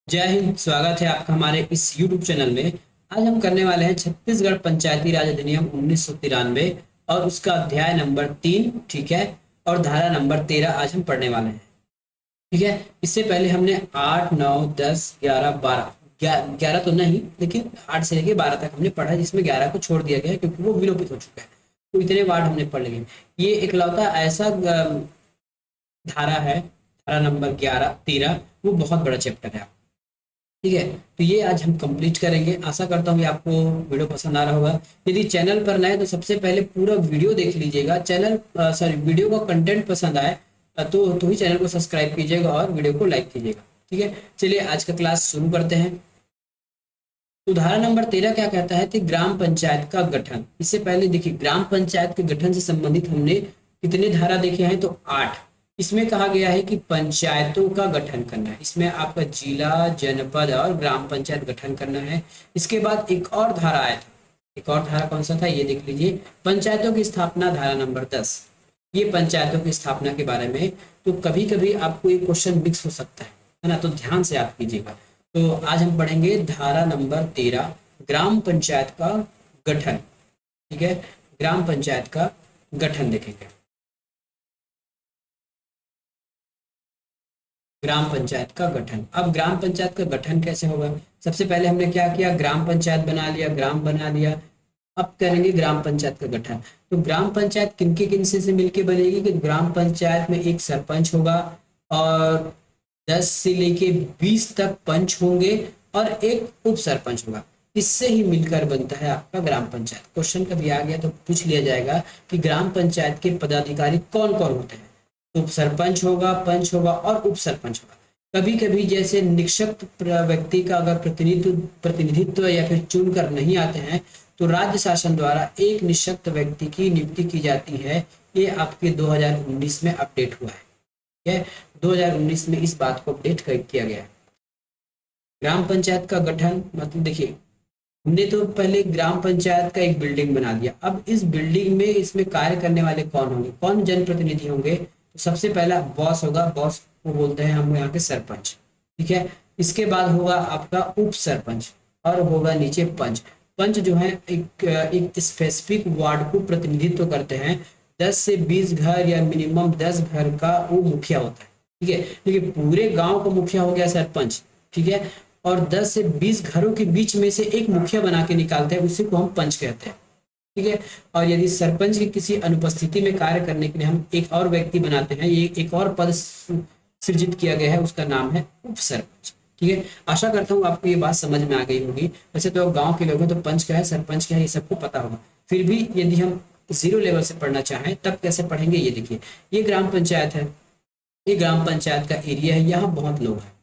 जय हिंद। स्वागत है आपका हमारे इस YouTube चैनल में। आज हम करने वाले हैं छत्तीसगढ़ पंचायती राज अधिनियम 1993 और उसका अध्याय नंबर 3। ठीक है। और धारा नंबर 13 आज हम पढ़ने वाले हैं। ठीक है। इससे पहले हमने 8, 9, 10, 11, 12, 11 तो नहीं, लेकिन 8 से लेके 12 तक हमने पढ़ा, जिसमें 11 को छोड़ दिया गया है क्योंकि वो विलोपित हो चुका है। तो इतने वार्ड हमने पढ़ लिए। ये इकलौता ऐसा धारा है, धारा नंबर 11, 13, वो बहुत बड़ा चैप्टर है। ठीक है। तो ये आज हम कंप्लीट करेंगे। आशा करता हूँ कि आपको वीडियो पसंद आ रहा होगा। यदि चैनल पर नए तो सबसे पहले पूरा वीडियो देख लीजिएगा। वीडियो का कंटेंट पसंद आए तो ही चैनल को सब्सक्राइब कीजिएगा और वीडियो को लाइक कीजिएगा। ठीक है। चलिए आज का क्लास शुरू करते हैं। उदाहरण नंबर 13 क्या कहता है कि ग्राम पंचायत का गठन। इससे पहले देखिए, ग्राम पंचायत के गठन से संबंधित हमने कितने धारा देखे हैं, तो 8। इसमें कहा गया है कि पंचायतों का गठन करना है। इसमें आपका जिला, जनपद और ग्राम पंचायत गठन करना है। इसके बाद एक और धारा आया था। एक और धारा कौन सा था, ये देख लीजिए, पंचायतों की स्थापना, धारा नंबर 10। ये पंचायतों की स्थापना के बारे में। तो कभी कभी आपको ये क्वेश्चन मिक्स हो सकता है ना, तो ध्यान से आप कीजिएगा। तो आज हम पढ़ेंगे धारा नंबर 13, ग्राम पंचायत का गठन। ठीक है। ग्राम पंचायत का गठन देखेंगे। ग्राम पंचायत का गठन। अब ग्राम पंचायत का गठन कैसे होगा? सबसे पहले हमने क्या किया, ग्राम पंचायत बना लिया, ग्राम बना लिया। अब करेंगे ग्राम पंचायत का गठन। तो ग्राम पंचायत किनके किन से मिलके बनेगी कि ग्राम पंचायत में एक सरपंच होगा और 10 से लेके 20 तक पंच होंगे और एक उप सरपंच होगा। इससे ही मिलकर बनता है आपका ग्राम पंचायत। क्वेश्चन कभी आ गया तो पूछ लिया जाएगा कि ग्राम पंचायत के पदाधिकारी कौन कौन होते हैं। तो सरपंच होगा, पंच होगा और उप सरपंच होगा। कभी कभी जैसे निक्षक्त व्यक्ति का अगर प्रतिनिधित्व या फिर चुनकर नहीं आते हैं, तो राज्य शासन द्वारा एक निशक्त व्यक्ति की नियुक्ति की जाती है। ये आपके 2019 में अपडेट हुआ है। ठीक है। 2019 में इस बात को अपडेट किया गया है। ग्राम पंचायत का गठन मतलब देखिए, हमने तो पहले ग्राम पंचायत का एक बिल्डिंग बना दिया। अब इस बिल्डिंग में इसमें कार्य करने वाले कौन होंगे, कौन जनप्रतिनिधि होंगे? तो सबसे पहला बॉस होगा। बॉस को बोलते हैं हम यहाँ के सरपंच। ठीक है। इसके बाद होगा आपका उप सरपंच और होगा नीचे पंच। पंच जो है एक स्पेसिफिक वार्ड को प्रतिनिधित्व करते हैं। 10 से 20 घर या मिनिमम 10 घर का वो मुखिया होता है। ठीक है। लेकिन पूरे गांव का मुखिया हो गया सरपंच। ठीक है। और 10 से 20 घरों के बीच में से एक मुखिया बना के निकालते हैं, उसी को हम पंच कहते हैं। ठीक है। और यदि सरपंच की किसी अनुपस्थिति में कार्य करने के लिए हम एक और व्यक्ति बनाते हैं, ये एक और पद सृजित किया गया है, उसका नाम है उप सरपंच। ठीक है। आशा करता हूँ आपको ये बात समझ में आ गई होगी। वैसे तो गांव के लोग हैं तो पंच क्या है, सरपंच क्या है, ये सबको पता होगा। फिर भी यदि हम जीरो लेवल से पढ़ना चाहें तब कैसे पढ़ेंगे, ये देखिए। ये ग्राम पंचायत है, ये ग्राम पंचायत का एरिया है, यहाँ बहुत लोग हैं।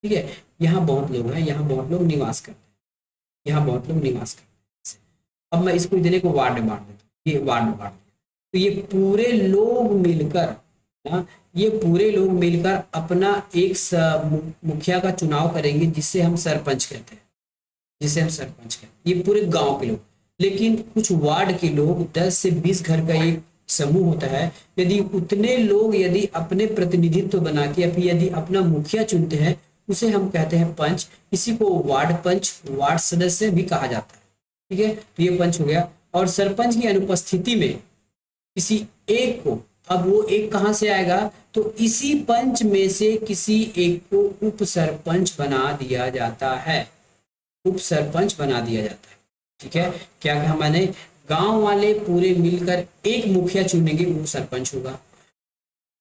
ठीक है। यहाँ बहुत लोग हैं, यहाँ बहुत लोग निवास करते हैं, यहाँ बहुत लोग निवास करते हैं। अब मैं इसको इतने को वार्ड में बांट देता हूँ, ये वार्ड में बांट दिया। तो ये पूरे लोग मिलकर, हाँ, ये पूरे लोग मिलकर अपना एक मुखिया का चुनाव करेंगे, जिससे हम सरपंच कहते हैं, जिसे हम सरपंच कहते हैं। ये पूरे गांव के लोग। लेकिन कुछ वार्ड के लोग, 10 से 20 घर का एक समूह होता है। यदि उतने लोग यदि अपने प्रतिनिधित्व बना के यदि अपना मुखिया चुनते हैं, उसे हम कहते हैं पंच। इसी को वार्ड पंच, वार्ड सदस्य भी कहा जाता है। ठीक है। तो ये पंच हो गया। और सरपंच की अनुपस्थिति में किसी एक को, अब वो एक कहां से आएगा, तो इसी पंच में से किसी एक को उप सरपंच बना दिया जाता है। उप सरपंच बना दिया जाता है। ठीक है। क्या कहा मैंने, गांव वाले पूरे मिलकर एक मुखिया चुनेंगे, वो सरपंच होगा।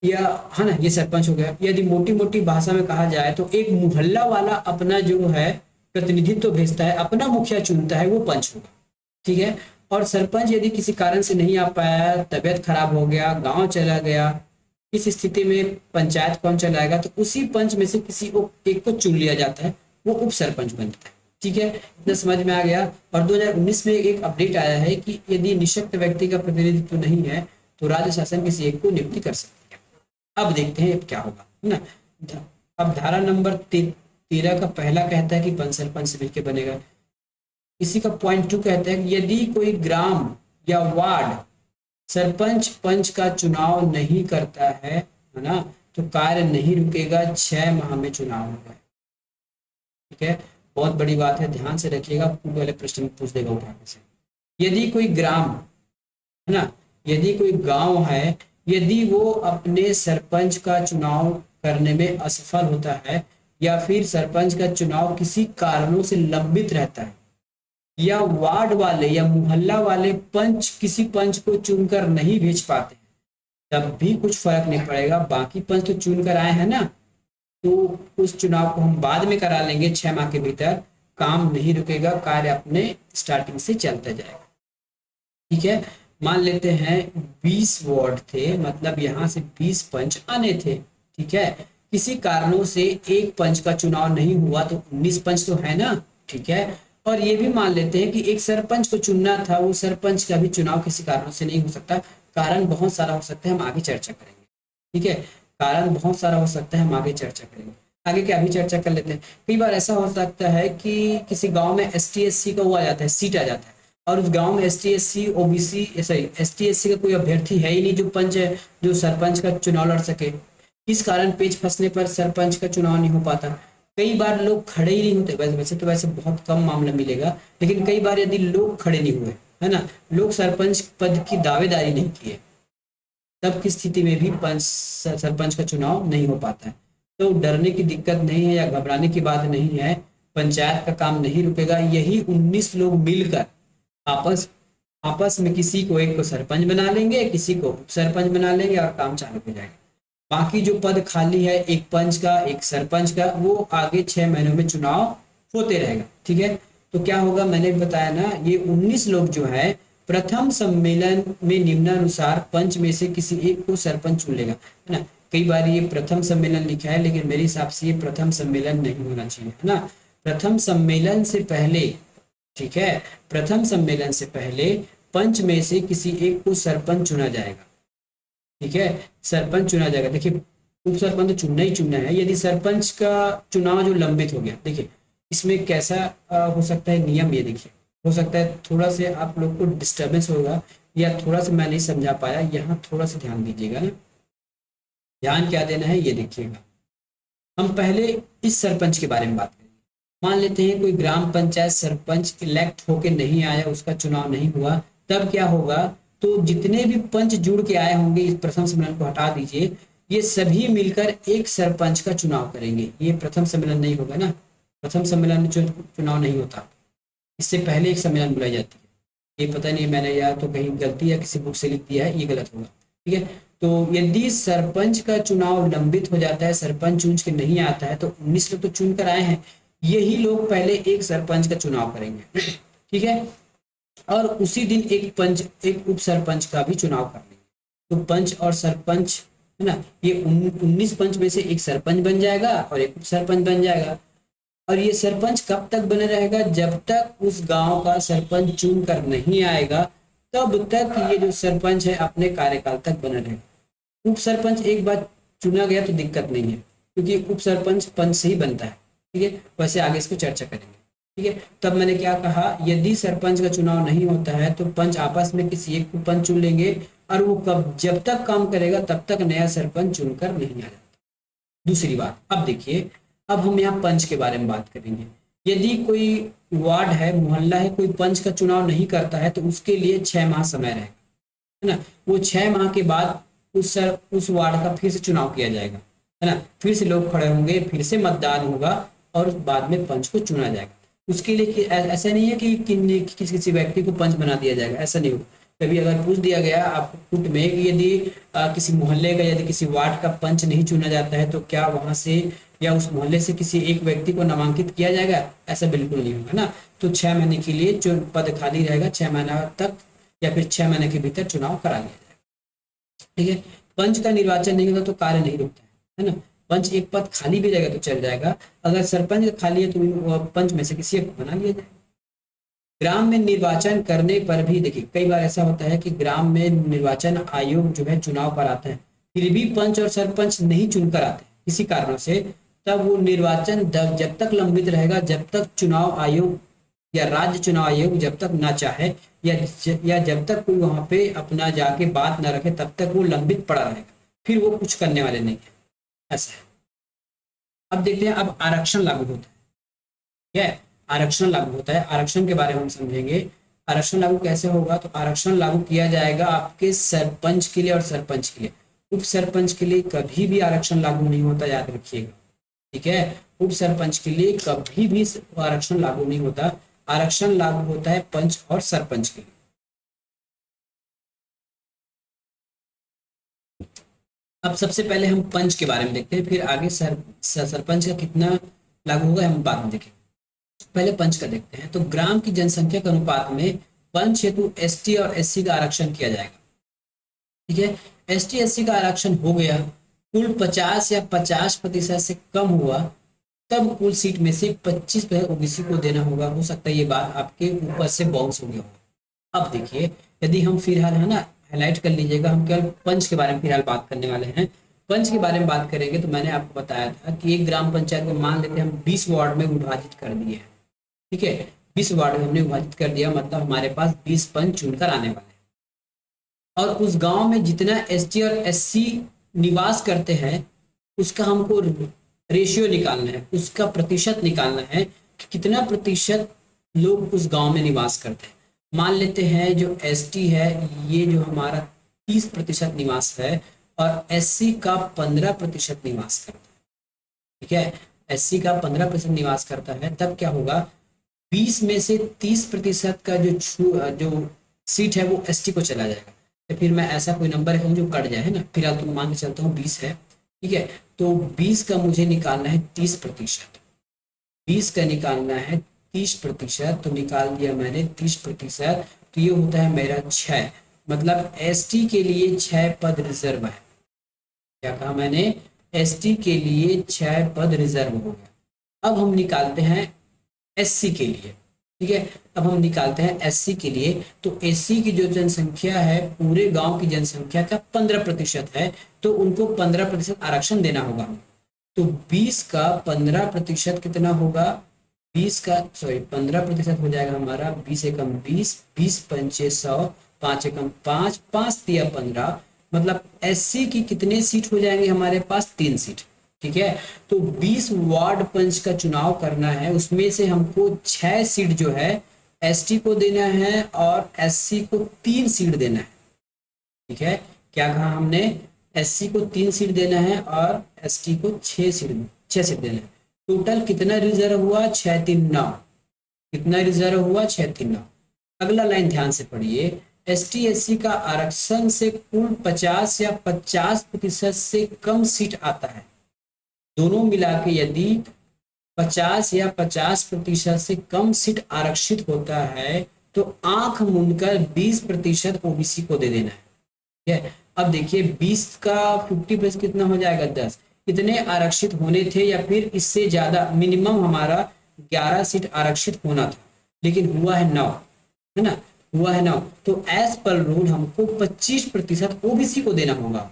या है ना, ये सरपंच हो गया। यदि मोटी मोटी भाषा में कहा जाए तो एक मोहल्ला वाला अपना जो है प्रतिनिधित्व भेजता है, अपना मुखिया चुनता है, वो पंच होगा। ठीक है। और सरपंच यदि किसी कारण से नहीं आ पाया, तबियत खराब हो गया, गांव चला गया, इस स्थिति में पंचायत कौन चलाएगा, तो उसी पंच में से किसी को एक को चुन लिया जाता है, वो उप सरपंच बनता है। ठीक है। इतना समझ में आ गया। और 2019 में एक अपडेट आया है कि यदि निशक्त व्यक्ति का प्रतिनिधित्व नहीं है, तो राज्य शासन किसी एक को नियुक्ति कर सकती है। अब देखते हैं अब क्या होगा, है ना। अब धारा नंबर 13 का पहला कहता है कि पंच सरपंच से मिलकर बनेगा। इसी का पॉइंट 2 कहता है कि यदि कोई ग्राम या वार्ड सरपंच पंच का चुनाव नहीं करता है ना, तो कार्य नहीं रुकेगा, 6 माह में चुनाव होगा। ठीक है, बहुत बड़ी बात है, ध्यान से रखिएगा, पूरे वाले प्रश्न में पूछ देगा उठा के से। यदि कोई ग्राम, है ना, यदि कोई गांव है, यदि वो अपने सरपंच का चुनाव करने में असफल होता है, या फिर सरपंच का चुनाव किसी कारणों से लंबित रहता है, या वार्ड वाले या मोहल्ला वाले पंच किसी पंच को चुनकर नहीं भेज पाते, तब भी कुछ फर्क नहीं पड़ेगा, बाकी पंच तो चुन कर आए हैं ना, तो उस चुनाव को हम बाद में करा लेंगे 6 माह के भीतर, काम नहीं रुकेगा, कार्य अपने स्टार्टिंग से चलता जाएगा। ठीक है, मान लेते हैं 20 वार्ड थे, मतलब यहाँ से 20 पंच आने थे। ठीक है, किसी कारणों से एक पंच का चुनाव नहीं हुआ, तो 19 पंच तो है ना। ठीक है, और ये भी मान लेते हैं कि एक सरपंच को चुनना था, वो सरपंच का भी चुनाव किसी कारणों से नहीं हो सकता, कारण बहुत सारा हो सकता है, हम आगे चर्चा करेंगे। ठीक है, कारण बहुत सारा हो सकता है, हम आगे चर्चा करेंगे। आगे क्या, अभी चर्चा कर लेते हैं। कई बार ऐसा हो सकता है कि किसी गांव में ST SC का वो आ जाता है, सीट आ जाता है, और उस गांव में ST SC OBC, sorry ST SC का कोई अभ्यर्थी है ही नहीं जो पंच, जो सरपंच का चुनाव लड़ सके। इस कारण पेच फंसने पर सरपंच का चुनाव नहीं हो पाता। कई बार लोग खड़े ही नहीं होते, वैसे तो वैसे बहुत कम मामला मिलेगा, लेकिन कई बार यदि लोग खड़े नहीं हुए, है ना, लोग सरपंच पद की दावेदारी नहीं किए, तब की स्थिति में भी पंच सरपंच का चुनाव नहीं हो पाता है। तो डरने की दिक्कत नहीं है या घबराने की बात नहीं है, पंचायत का काम नहीं रुकेगा, यही 19 लोग मिलकर आपस आपस में किसी को, एक को सरपंच बना लेंगे, किसी को उप सरपंच बना लेंगे, और काम चालू हो जाएगा। बाकी जो पद खाली है, एक पंच का एक सरपंच का, वो आगे 6 महीनों में चुनाव होते रहेगा। ठीक है, तो क्या होगा, मैंने बताया ना, ये 19 लोग जो है प्रथम सम्मेलन में निम्नानुसार पंच में से किसी एक को सरपंच चुन लेगा, है ना। कई बार ये प्रथम सम्मेलन लिखा है, लेकिन मेरे हिसाब से ये प्रथम सम्मेलन नहीं होना चाहिए, है ना। प्रथम सम्मेलन से पहले, ठीक है, प्रथम सम्मेलन से पहले पंच में से किसी एक को सरपंच चुना जाएगा। ठीक है, सरपंच चुना जाएगा। देखिए, उप सरपंच तो चुनना ही चुनना है। यदि सरपंच का चुनाव जो लंबित हो गया, देखिए इसमें कैसा हो सकता है नियम, ये देखिए, हो सकता है थोड़ा से आप लोग को डिस्टर्बेंस होगा, या थोड़ा सा मैं नहीं समझा पाया, यहाँ थोड़ा सा ध्यान दीजिएगा ना। ध्यान क्या देना है, ये देखिएगा। हम पहले इस सरपंच के बारे में बात करेंगे। मान लेते हैं कोई ग्राम पंचायत सरपंच इलेक्ट होके नहीं आया, उसका चुनाव नहीं हुआ, तब क्या होगा, तो जितने भी पंच जुड़ के आए होंगे, इस प्रथम सम्मेलन को हटा दीजिए, ये सभी मिलकर एक सरपंच का चुनाव करेंगे। ये प्रथम सम्मेलन नहीं होगा ना, प्रथम सम्मेलन में चुनाव नहीं होता, इससे पहले एक सम्मेलन बुलाई जाती है। ये पता नहीं मैंने या तो कहीं गलती या किसी बुक से लिख दिया है, ये गलत होगा। ठीक है, तो यदि सरपंच का चुनाव लंबित हो जाता है, सरपंच चुन के नहीं आता है, तो 19 लोग तो चुन कर आए हैं, यही लोग पहले एक सरपंच का चुनाव करेंगे। ठीक है, और उसी दिन एक पंच, एक उप सरपंच का भी चुनाव कर लेंगे। तो पंच और सरपंच, है ना, ये 19 पंच में से एक सरपंच बन जाएगा और एक उप सरपंच बन जाएगा। और ये सरपंच कब तक बने रहेगा, जब तक उस गांव का सरपंच चुन कर नहीं आएगा, तब तक ये जो सरपंच है अपने कार्यकाल तक बना रहेगा। उप सरपंच एक बार चुना गया तो दिक्कत नहीं है, क्योंकि उप सरपंच पंच से ही बनता है। ठीक है, वैसे आगे इसको चर्चा करेंगे। ठीक है, तब मैंने क्या कहा, यदि सरपंच का चुनाव नहीं होता है, तो पंच आपस में किसी एक को पंच चुन लेंगे, और वो कब, जब तक काम करेगा तब तक नया सरपंच चुनकर नहीं आ जाता। दूसरी बात, अब देखिए, अब हम यहाँ पंच के बारे में बात करेंगे। यदि कोई वार्ड है, मोहल्ला है, कोई पंच का चुनाव नहीं करता है, तो उसके लिए 6 माह समय रहेगा, है ना। वो 6 माह के बाद उस वार्ड का फिर से चुनाव किया जाएगा, है ना, फिर से लोग खड़े होंगे, फिर से मतदान होगा, और बाद में पंच को चुना जाएगा। उसके लिए ऐसा नहीं है कि किसी व्यक्ति को पंच बना दिया जाएगा, ऐसा नहीं होगा। कभी अगर पूछ दिया गया आपको कुट में कि यदि किसी मोहल्ले का, यदि किसी वार्ड का पंच नहीं चुना जाता है, तो क्या वहां से या उस मोहल्ले से किसी एक व्यक्ति को नामांकित किया जाएगा, ऐसा बिल्कुल नहीं होगा ना। तो 6 महीने के लिए जो पद खाली रहेगा, 6 महीना तक या फिर 6 महीने के भीतर चुनाव करा लिया जाएगा। ठीक है, पंच का निर्वाचन नहीं होगा तो कार्य नहीं रुकता है ना। पंच एक पद खाली भी रहेगा तो चल जाएगा, अगर सरपंच खाली है तो पंच में से किसी एक को बना लिया जाए। ग्राम में निर्वाचन करने पर भी देखिए, कई बार ऐसा होता है कि ग्राम में निर्वाचन आयोग जो है चुनाव कराता है, फिर भी पंच और सरपंच नहीं चुनकर आते किसी कारणों से, तब वो निर्वाचन जब तक लंबित रहेगा, जब तक चुनाव आयोग या राज्य चुनाव आयोग जब तक ना चाहे, या जब तक कोई वहां पे अपना जाके बात ना रखे, तब तक वो लंबित पड़ा रहेगा, फिर वो कुछ करने वाले नहीं है, ऐसा है। अब देखते हैं, अब आरक्षण लागू होता है। ठीक है। आरक्षण लागू होता है, आरक्षण के बारे में हम समझेंगे। आरक्षण लागू कैसे होगा, तो आरक्षण लागू किया जाएगा आपके सरपंच के लिए और सरपंच के लिए। उप सरपंच के लिए कभी भी आरक्षण लागू नहीं होता, याद रखिएगा। ठीक है, उप सरपंच के लिए कभी भी आरक्षण लागू नहीं होता। आरक्षण लागू होता है पंच और सरपंच के लिए। अब सबसे पहले हम पंच के बारे में देखते हैं, फिर आगे सरपंच का कितना लागू होगा हम बाद में देखेंगे। पहले पंच का देखते हैं। तो ग्राम की जनसंख्या के अनुपात में पंच हेतु एसटी और एससी का आरक्षण किया जाएगा। ठीक है, एसटी एससी का आरक्षण हो गया, कुल 50 या 50% से कम हुआ, तब कुल सीट में से 25% ओबीसी को देना होगा। हो सकता है ये बात आपके ऊपर से बाउंस हो गया हो। अब देखिए, यदि हम फिलहाल, है ना, हाईलाइट कर लीजिएगा, हम केवल पंच के बारे में फिलहाल बात करने वाले हैं। पंच के बारे में बात करेंगे तो मैंने आपको बताया था कि एक ग्राम पंचायत को मान लेते हैं हम 20 वार्ड में विभाजित कर दिए हैं। ठीक है, 20 वार्ड में हमने विभाजित कर दिया, मतलब हमारे पास 20 पंच चुनकर आने वाले हैं। और उस गांव में जितना एसटी और एससी निवास करते हैं, उसका हमको रेशियो निकालना है, उसका प्रतिशत निकालना है कि कितना प्रतिशत लोग उस गांव में निवास करते हैं। मान लेते हैं जो एसटी है, ये जो हमारा 30% निवास है, और एससी का 15% निवास करता है। ठीक है, एससी का 15% निवास करता है, तब क्या होगा, 20 में से 30% का जो सीट है वो एसटी को चला जाएगा। तो फिर मैं ऐसा कोई नंबर कहूँ जो कट जाए, है ना। फिलहाल तो मान के चलता हूँ 20 है। ठीक है, तो 20 का मुझे निकालना है 30%। 20 का निकालना है 30%, तो निकाल दिया मैंने 30%। तो ये होता है मेरा 6, मतलब एसटी के लिए 6 पद रिजर्व है। क्या कहा मैंने, एसटी के लिए 6 पद रिजर्व हो गया। अब हम निकालते हैं एससी के लिए। ठीक है, अब हम निकालते हैं एससी के लिए। तो एससी की जो जनसंख्या है पूरे गांव की जनसंख्या का 15% है, तो उनको 15% आरक्षण देना होगा। तो 20 का 15% कितना होगा, 20 का सॉरी 15% हो जाएगा हमारा 20 एकम 20, 20 पंचे 100, 5 एकम 5, 5 तिया 15, मतलब एससी की कितने सीट हो जाएंगे हमारे पास, 3 सीट। ठीक है, तो 20 वार्ड पंच का चुनाव करना है, उसमें से हमको 6 सीट जो है एसटी को देना है और एससी को 3 सीट देना है। ठीक है, क्या कहा हमने, एससी को 3 सीट देना है और एसटी को 6 सीट देना है। टोटल कितना रिजर्व हुआ, 639। कितना रिजर्व हुआ, 639। अगला लाइन ध्यान से पढ़िए, एसटी एससी का आरक्षण से कुल 50 या 50% से कम सीट आता है, दोनों मिला के यदि 50 या 50% से कम सीट आरक्षित होता है, तो आंख मूंदकर 20% ओबीसी को दे देना है। ठीक है, अब देखिए 20 का 50% कितना हो जाएगा, 10। इतने आरक्षित होने थे, या फिर इससे ज्यादा, मिनिमम हमारा 11 सीट आरक्षित होना था, लेकिन हुआ है 9, है ना, हुआ है 9। तो एज पर रूल हमको 25% ओबीसी को देना होगा,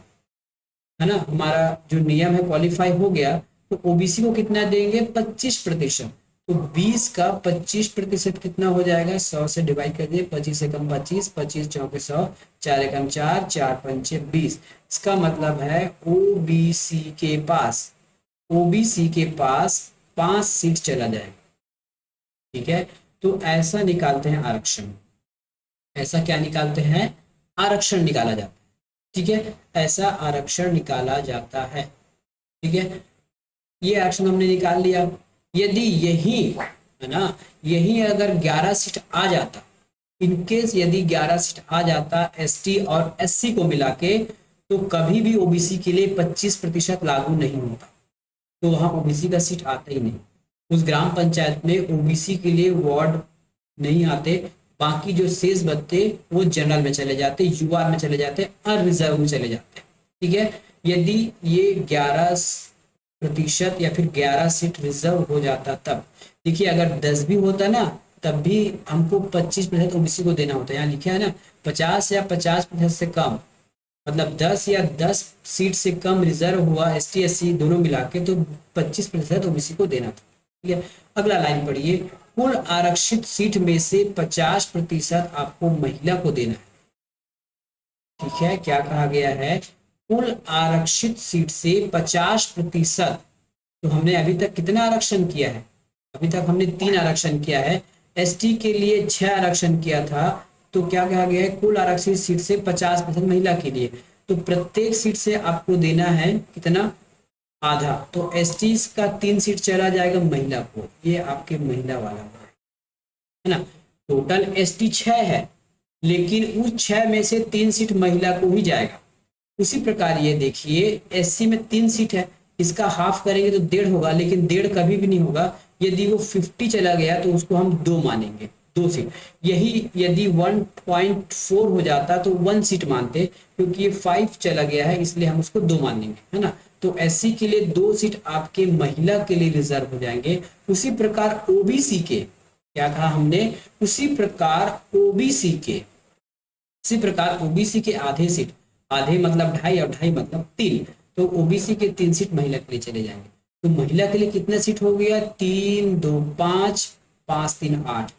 है ना। हमारा जो नियम है क्वालिफाई हो गया, तो ओबीसी को कितना देंगे, 25%। तो 20 का 25% कितना हो जाएगा, 100 से डिवाइड कर दिए, 25 एकम 25, 25 चौके 100, 4 एकम 4, 4 पंचे 20। इसका मतलब है ओबीसी के पास 5 सीट चला जाएगा। ठीक है, तो ऐसा निकालते हैं आरक्षण। ऐसा क्या निकालते हैं, आरक्षण निकाला जाता है। ठीक है, ऐसा आरक्षण निकाला जाता है। ठीक है, ये आरक्षण हमने निकाल लिया। यदि यही, है ना, यही अगर 11 सीट आ जाता, इनकेस यदि 11 सीट आ जाता एसटी और एससी को मिला के, तो कभी भी ओबीसी के लिए 25% लागू नहीं होता। तो वहां ओबीसी का सीट आता ही नहीं। उस ग्राम पंचायत में ओबीसी के लिए वार्ड नहीं आते, बाकी जो शेष बचते वो जनरल में चले जाते, यूआर में चले जाते, अनरिजर्व में चले जाते। ठीक है, यदि ये 11% या फिर 11 सीट रिजर्व हो जाता, तब देखिए अगर 10 भी होता ना, तब भी हमको 25% ओबीसी को देना होता है। यहाँ लिखा है ना, 50 या 50% से कम, मतलब 10 या 10 सीट से कम रिजर्व हुआ एसटी एससी दोनों मिला के, तो 25% ओबीसी को देना था। ठीक है, अगला लाइन पढ़िए, कुल आरक्षित सीट में से 50% आपको महिला को देना है। ठीक है, क्या कहा गया है, कुल आरक्षित सीट से 50%। तो हमने अभी तक कितना आरक्षण किया है, अभी तक हमने 3 आरक्षण किया है, एसटी के लिए 6 आरक्षण किया था। तो क्या कहा गया है, कुल आरक्षित सीट से 50% महिला के लिए। तो प्रत्येक सीट से आपको देना है कितना, आधा। तो एसटी का 3 सीट चला जाएगा महिला को, ये आपके महिला वाला है ना। टोटल एसटी 6 है, लेकिन उस 6 में से 3 सीट महिला को ही जाएगा। उसी प्रकार ये देखिए, एससी में 3 सीट है, इसका हाफ करेंगे तो 1.5 होगा, लेकिन 1.5 कभी भी नहीं होगा। यदि वो 50 चला गया तो उसको हम 2 मानेंगे, 2 सीट। यही यदि 1.4 हो जाता तो 1 सीट मानते, क्योंकि ये 5 चला गया है, इसलिए हम उसको 2 मानेंगे, है ना। तो एससी के लिए 2 सीट आपके महिला के लिए रिजर्व हो जाएंगे। उसी प्रकार ओबीसी के, क्या कहा हमने, उसी प्रकार ओबीसी के, इसी प्रकार ओबीसी के आधे सीट, आधे मतलब 2.5 और 2.5 मतलब 3, तो ओबीसी के 3 सीट महिला के लिए चले जाएंगे। तो महिला के लिए कितना सीट हो गया, 3 2 5, 5 3 8,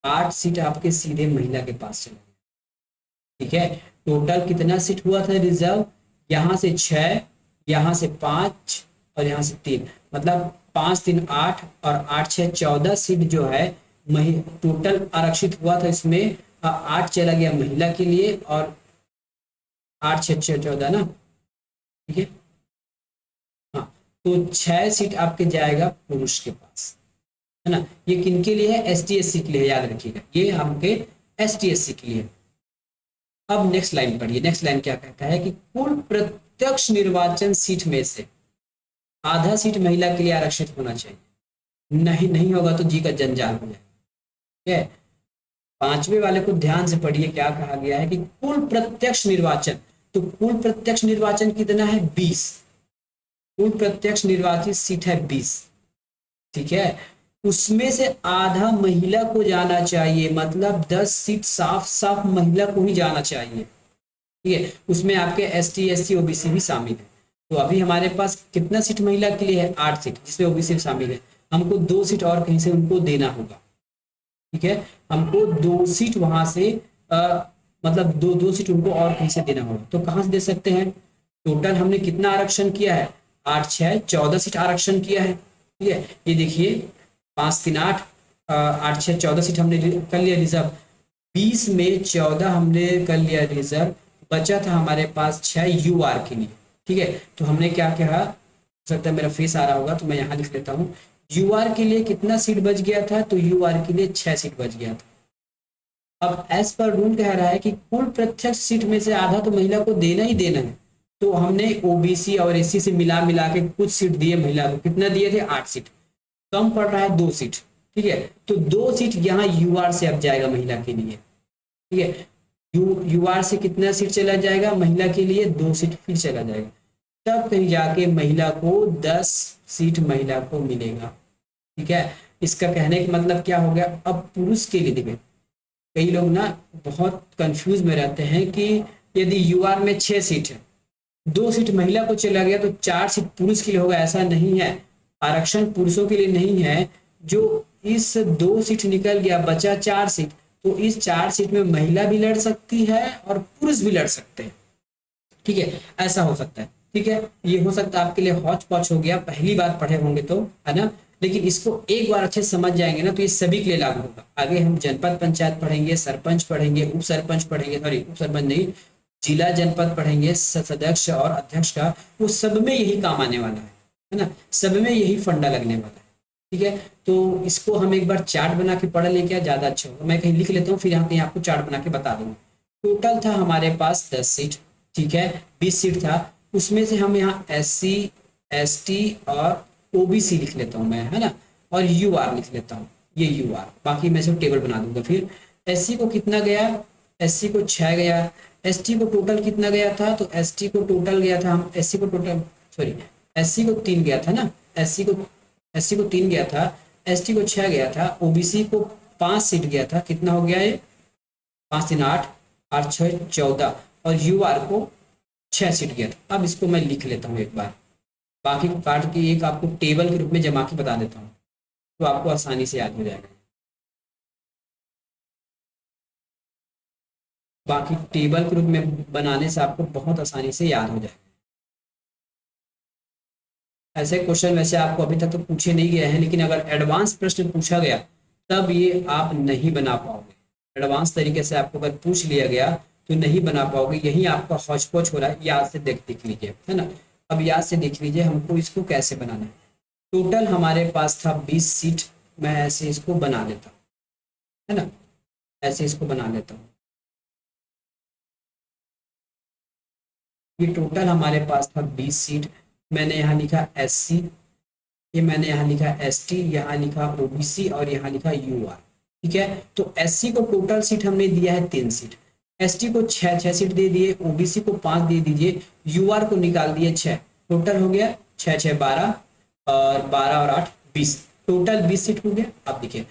8 सीट आपके सीधे महिला के पास चले गए। ठीक है, टोटल कितना सीट हुआ था रिजर्व, यहाँ से 6, यहाँ से 5 और यहाँ से 3, मतलब 5 3 8 और 8 6 14 सीट जो है टोटल आरक्षित हुआ था। इसमें 8 चला गया महिला के लिए और 8 6 6 14 ना, ठीक है। हाँ, तो 6 सीट आपके जाएगा पुरुष के पास, है ना। ये किनके लिए है, एस टी एस सी के लिए, याद रखिएगा, ये आपके एस टी एस सी के लिए। अब नेक्स्ट लाइन पढ़िए, नेक्स्ट लाइन क्या कहता है कि कुल प्रत्यक्ष निर्वाचन सीट में से आधा सीट महिला के लिए आरक्षित होना चाहिए। नहीं नहीं होगा तो जी का जंजाल हो जाएगा। ठीक है, 5वें वाले को ध्यान से पढ़िए, क्या कहा गया है कि कुल प्रत्यक्ष निर्वाचन, तो कुल प्रत्यक्ष निर्वाचन कितना है, 20। कुल प्रत्यक्ष निर्वाचित सीट है 20, ठीक है। उसमें से आधा महिला को जाना चाहिए, मतलब 10 सीट साफ साफ महिला को ही जाना चाहिए। ठीक है, उसमें आपके S T S C OBC भी शामिल है। तो अभी हमारे पास कितना सीट महिला के लिए है, 8 सीट, जिसमें ओबीसी शामिल है। हमको 2 सीट और कहीं से उनको देना होगा। ठीक है, हमको 2 सीट वहां से मतलब दो सीट उनको और कहीं से देना होगा। तो कहाँ से दे सकते हैं, टोटल हमने कितना आरक्षण किया है, 8 6 14 सीट आरक्षण किया है। ठीक है, ये देखिए 5 3 8, 8 6 14 सीट हमने कर लिया रिजर्व। 20 में 14 हमने कर लिया रिजर्व, बचा था हमारे पास 6 यूआर के लिए। ठीक है, तो हमने क्या कहा, हो सकता है मेरा फेस आ रहा होगा तो मैं यहाँ लिख लेता हूँ। यूआर के लिए कितना सीट बच गया था, तो यूआर के लिए 6 सीट बच गया था। अब एज पर रूल कह रहा है कि कुल प्रत्यक्ष सीट में से आधा तो महिला को देना ही देना है। तो हमने ओबीसी और एससी से मिला मिला के कुछ सीट दिए महिला को, कितना दिए थे, 8 सीट। कम पड़ रहा है 2 सीट। ठीक है, तो 2 सीट यहाँ यूआर से अब जाएगा महिला के लिए। ठीक है, यूआर से कितना सीट चला जाएगा, महिला के लिए 2 सीट फिर चला जाएगा। तब कहीं जाके महिला को 10 सीट महिला को मिलेगा। ठीक है, इसका कहने का मतलब क्या हो गया, अब पुरुष के लिए देखिए, कई लोग ना बहुत कंफ्यूज में रहते हैं कि यदि यूआर में 6 सीट है, 2 सीट महिला को चला गया तो 4 सीट पुरुष के लिए होगा, ऐसा नहीं है। आरक्षण पुरुषों के लिए नहीं है। जो इस 2 सीट निकल गया, बचा 4 सीट, तो इस 4 सीट में महिला भी लड़ सकती है और पुरुष भी लड़ सकते हैं। ठीक है, ऐसा हो सकता है। ठीक है, ये हो सकता है आपके लिए हौच पौच हो गया, पहली बार पढ़े होंगे तो, है ना। लेकिन इसको एक बार अच्छे से समझ जाएंगे ना तो ये सभी के लिए लागू होगा। आगे हम जनपद पंचायत पढ़ेंगे, सरपंच पढ़ेंगे, उप सरपंच पढ़ेंगे, सॉरी उप सरपंच नहीं, जिला जनपद पढ़ेंगे, सदस्य और अध्यक्ष का, वो सब में यही काम आने वाला है ना, सब में यही फंडा लगने वाला है। ठीक है, तो इसको हम एक बार चार्ट बना के पढ़ लें, क्या ज्यादा अच्छा होगा। मैं कहीं लिख लेता हूँ, फिर यहाँ कहीं आपको चार्ट बना के बता दूंगा। टोटल था हमारे पास 10 सीट, ठीक है, 20 सीट था। उसमें से हम यहाँ एससी एसटी और ओबीसी लिख लेता हूँ मैं, है ना, और यूआर लिख लेता हूँ, ये यूआर, बाकी मैं सब टेबल बना दूंगा। फिर एससी को कितना गया, एससी को 6 गया। एसटी को टोटल कितना गया था, तो एसटी को टोटल गया था, हम एससी को टोटल, सॉरी एससी को 3 गया था ना, एससी को 3 गया था, एसटी को 6 गया था, ओबीसी को 5 सीट गया था। कितना हो गया ये, 5 3 8, 8 6 14, और यूआर को 6 सीट गया था। अब इसको मैं लिख लेता हूँ एक बार, बाकी को काट के एक आपको टेबल के रूप में जमा के बता देता हूँ, तो आपको आसानी से याद हो जाएगा। बाकी टेबल के रूप में बनाने से आपको बहुत आसानी से याद हो जाएगा। ऐसे क्वेश्चन वैसे आपको अभी तक तो पूछे नहीं गए हैं, लेकिन अगर एडवांस प्रश्न पूछा गया तब ये आप नहीं बना पाओगे। एडवांस तरीके से आपको अगर पूछ लिया गया तो नहीं बना पाओगे, यही आपका हौच पौच हो रहा है। याद से देख लीजिए, है ना। अब याद से देख लीजिए हमको इसको कैसे बनाना है। टोटल हमारे पास था 20 सीट, मैं ऐसे इसको बना लेता हूँ, है ना, ऐसे इसको बना लेता हूँ। ये टोटल हमारे पास था 20 सीट। मैंने यहाँ लिखा SC, ये मैंने यहाँ लिखा ST, यहाँ लिखा OBC और यहाँ लिखा UR। ठीक है, तो SC को टोटल सीट हमने दिया है 3 सीट, ST को 6 सीट दे दिए, OBC को 5 दे दीजिए, UR को निकाल दिए 6। टोटल हो गया 6 6 12 और 12 और 8 20, टोटल 20 सीट हो गया। अब देखिए,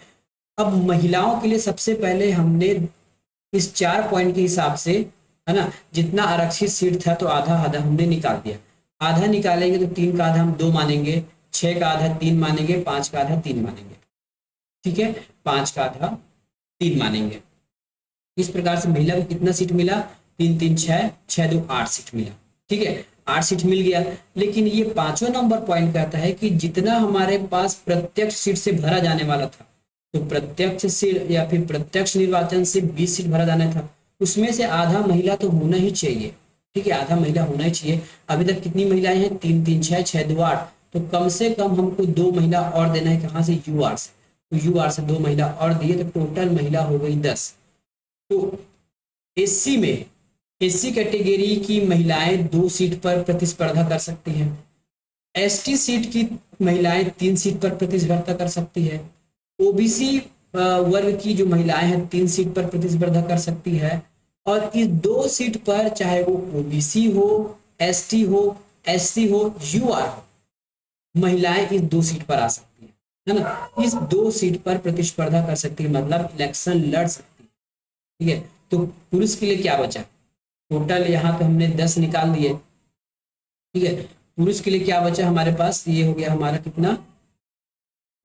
अब महिलाओं के लिए सबसे पहले हमने इस 4 पॉइंट के हिसाब से, है ना, जितना आरक्षित सीट था तो आधा आधा हमने निकाल दिया। आधा निकालेंगे तो 3 का आधा हम 2 मानेंगे, 6 का आधा 3 मानेंगे, 5 का आधा 3 मानेंगे। ठीक है, 5 का आधा 3 मानेंगे। इस प्रकार से महिला को कितना सीट मिला, 3 3 6 6 2 8 सीट मिला। ठीक है, 8 सीट मिल गया। लेकिन ये 5वां नंबर पॉइंट कहता है कि जितना हमारे पास प्रत्यक्ष सीट से भरा जाने वाला था, तो प्रत्यक्ष सीट या फिर प्रत्यक्ष निर्वाचन से 20 सीट भरा जाना था, उसमें से आधा महिला तो होना ही चाहिए। ठीक है, आधा महिला होना ही चाहिए। अभी तक कितनी महिलाएं हैं, 3 3 6 6 2 8, तो कम से कम हमको 2 महिला और देना है। कहाँ से, UR से। तो UR से 2 महिला और दिए तो टोटल महिला हो गई 10। तो SC में, SC कैटेगरी की महिलाएं 2 सीट पर प्रतिस्पर्धा कर सकती हैं। ST सीट की महिलाएं 3 सीट पर प्रतिस्पर्धा कर सकती है। OBC वर्ग की जो महिलाएं हैं 3 सीट पर प्रतिस्पर्धा कर सकती है। और इस 2 सीट पर, चाहे वो OBC हो, ST हो, SC हो, UR हो, महिलाएं इस 2 सीट पर आ सकती है ना। इस 2 सीट पर प्रतिस्पर्धा कर सकती है, मतलब इलेक्शन लड़ सकती है। ठीक है, तो पुरुष के लिए क्या बचा, टोटल यहाँ पे हमने 10 निकाल दिए। ठीक है, पुरुष के लिए क्या बचा हमारे पास, ये हो गया हमारा कितना,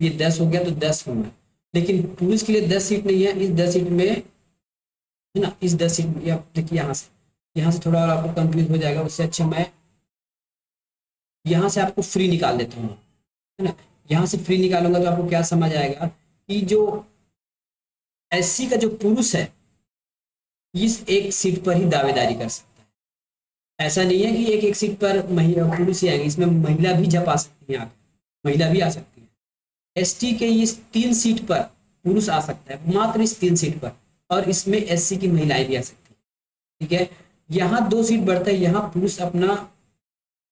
ये 10 हो गया, तो 10 होना। लेकिन पुरुष के लिए 10 सीट नहीं है, इस 10 सीट में, है ना, इस 10 सीट में, अब देखिए यहाँ से थोड़ा और आपको कंफ्यूज हो जाएगा। उससे अच्छा मैं यहाँ से आपको फ्री निकाल देता हूँ, है ना। यहाँ से फ्री निकालूंगा तो आपको क्या समझ आएगा कि जो SC का जो पुरुष है, इस एक सीट पर ही दावेदारी कर सकता है। ऐसा नहीं है कि एक एक सीट पर महिला पुरुष ही आएंगे, इसमें महिला भी जब आ सकती है, यहाँ पे महिला भी आ सकती है। ST के इस 3 सीट पर पुरुष आ सकता है, मात्र इस 3 सीट पर, और इसमें SC की महिलाएं भी आ सकती है। ठीक है, यहाँ 2 सीट बढ़ता है, यहाँ पुरुष अपना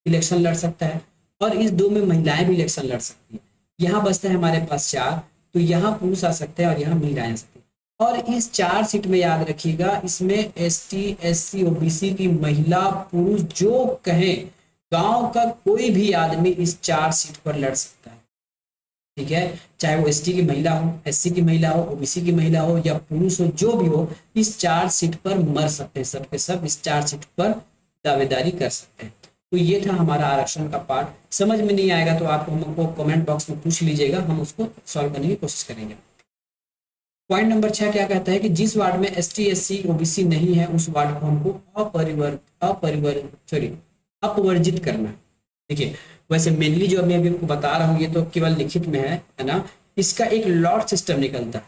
इलेक्शन लड़ सकता है और इस 2 में महिलाएं भी इलेक्शन लड़ सकती है। यहाँ बचता है हमारे पास 4, तो यहाँ पुरुष आ सकते हैं और यहाँ महिलाएं आ सकती है। और इस 4 सीट में याद रखिएगा, इसमें ST SC OBC की महिला पुरुष जो कहें, गांव का कोई भी आदमी इस 4 सीट पर लड़ सकता है। ठीक है, चाहे वो ST की महिला हो, SC की महिला हो, OBC की महिला हो या पुरुष हो, जो भी हो, इस 4 सीट पर मर सकते हैं, सबके सब इस 4 सीट पर दावेदारी कर सकते हैं। तो ये था हमारा आरक्षण का पार्ट। समझ में नहीं आएगा तो आप हमको कमेंट बॉक्स में पूछ लीजिएगा, हम उसको सॉल्व करने की कोशिश करेंगे। पॉइंट नंबर 6 क्या कहता है कि जिस वार्ड में ST SC OBC नहीं है, उस वार्ड को हमको अपवर्जित करना है। देखिए, वैसे मेनली जो मैं अभी आपको बता रहा हूँ ये तो केवल लिखित में है ना। इसका एक लॉट सिस्टम निकलता है।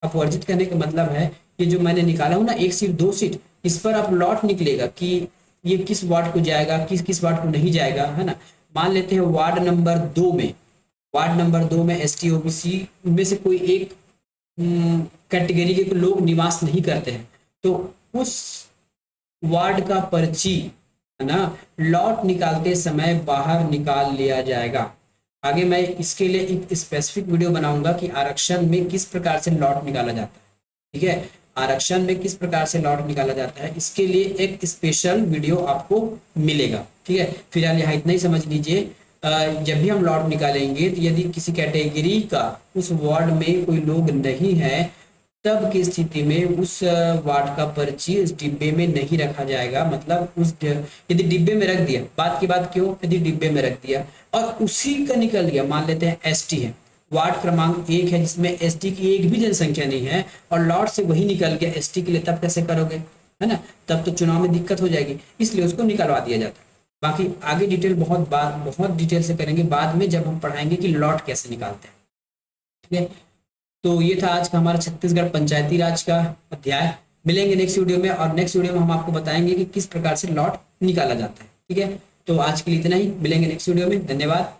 अपवर्जित करने का मतलब है, ये जो मैंने निकाला हूँ ना, 1 सीट 2 सीट, इस पर आप लॉट निकलेगा कि ये किस वार्ड को जाएगा, किस वार्ड को नहीं जाएगा, है ना। मान लेते हैं वार्ड नंबर 2 में ST OBC में से कोई एक कैटेगरी के लोग निवास नहीं करते हैं, तो उस वार्ड का पर्ची, है ना, लॉट निकालते समय बाहर निकाल लिया जाएगा। आगे मैं इसके लिए एक स्पेसिफिक वीडियो बनाऊंगा कि आरक्षण में किस प्रकार से लॉट निकाला जाता है। ठीक है, आरक्षण में किस प्रकार से लॉट निकाला जाता है, इसके लिए एक स्पेशल वीडियो आपको मिलेगा। ठीक है, फिलहाल यहाँ इतना ही समझ लीजिए। जब भी हम लॉट निकालेंगे तो यदि किसी कैटेगरी का उस वार्ड में कोई लोग नहीं है, तब की स्थिति में उस वार्ड का पर्ची उस डिब्बे में नहीं रखा जाएगा। मतलब यदि डिब्बे में रख दिया, बात की बात क्यों, यदि डिब्बे में रख दिया और उसी का निकल गया, मान लेते हैं ST है, वार्ड क्रमांक 1 है जिसमें ST की एक भी जनसंख्या नहीं है, और लॉट से वही निकल गया ST के लिए, तब कैसे करोगे, है ना। तब तो चुनाव में दिक्कत हो जाएगी, इसलिए उसको निकलवा दिया जाता है। बाकी आगे डिटेल बहुत डिटेल से करेंगे बाद में, जब हम पढ़ाएंगे कि लॉट कैसे निकालते हैं। ठीक है, तो ये था आज का हमारा छत्तीसगढ़ पंचायती राज का अध्याय। मिलेंगे नेक्स्ट वीडियो में, और नेक्स्ट वीडियो में हम आपको बताएंगे कि किस प्रकार से लॉट निकाला जाता है। ठीक है, तो आज के लिए इतना ही, मिलेंगे नेक्स्ट वीडियो में, धन्यवाद।